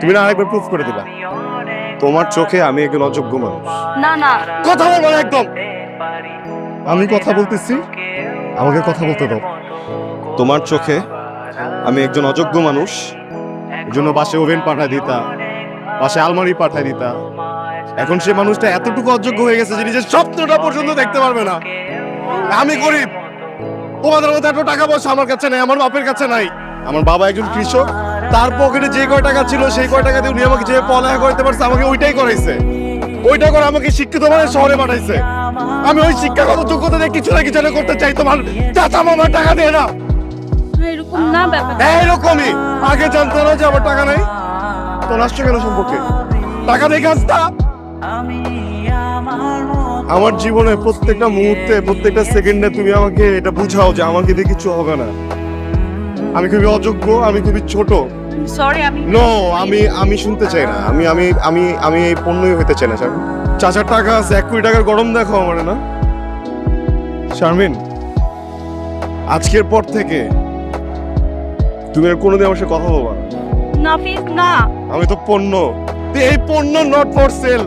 তুমি না আরেকবার প্রুফ করে দিলা তোমার চোখে আমি একজন অযোগ্য মানুষ। না না, কথা বলবো না একদম। আমি কথা বলতেছি, আমাকে কথা বলতে দাও। তোমার চোখে আমি একজন অযোগ্য মানুষ, এর জন্য বাসে ওভেন পাঠায় দিতা, বাসে আলমারি পাঠায় দিতা। এখন সে মানুষটা এতটুকু অযোগ্য হয়ে গেছে যে নিজের স্বপ্নটা পর্যন্ত দেখতে পারবে না। আমি গরিব, তোমাদের মধ্যে এত টাকা পয়সা আমার কাছে নাই, আমার বাপের কাছে নাই। আমার বাবা একজন কৃষক, তার পকেটে যে কয় টাকা ছিল সেই কয় টাকা দিয়ে উনি আমাকে যে পড়ালেখা করতে পারছে আমাকে ওইটাই করাইছে। ওইটা করে আমাকে শিক্ষিত মানে শহরে পাঠাইছে। আমি ওই শিক্ষাগত যোগ্যতা দিয়ে কিছু না কিছু করতে চাই। তোমার চাচা মামার টাকা দিয়ে না, এরকম না ব্যাপার। এইরকমই। আগে জানতো না যে আমার টাকা নাই, তো নষ্ট কেন সম্পর্কে টাকা দেখে আসতা। আমার জীবনে প্রত্যেকটা মুহূর্তে প্রত্যেকটা সেকেন্ডে তুমি আমাকে এটা বুঝাও যে আমাকে দিয়ে কিছু হবে না। আমি খুবই অযোগ্য, আমি খুবই ছোট। সরি, নো, আমি শুনতে চাই না। আমি আমি আমি আমি এই পণ্যই হইতে চাই না। শারমিন, চাচার টাকা আছে, 1 কোটি টাকার গরম দেখো আমার না। শারমিন, আজকের পর থেকে তুমি আর কোনোদিন আমার সাথে কথা বলবা না। নাফিস না। আমি তো পণ্য, এই পণ্য নট ফর সেল।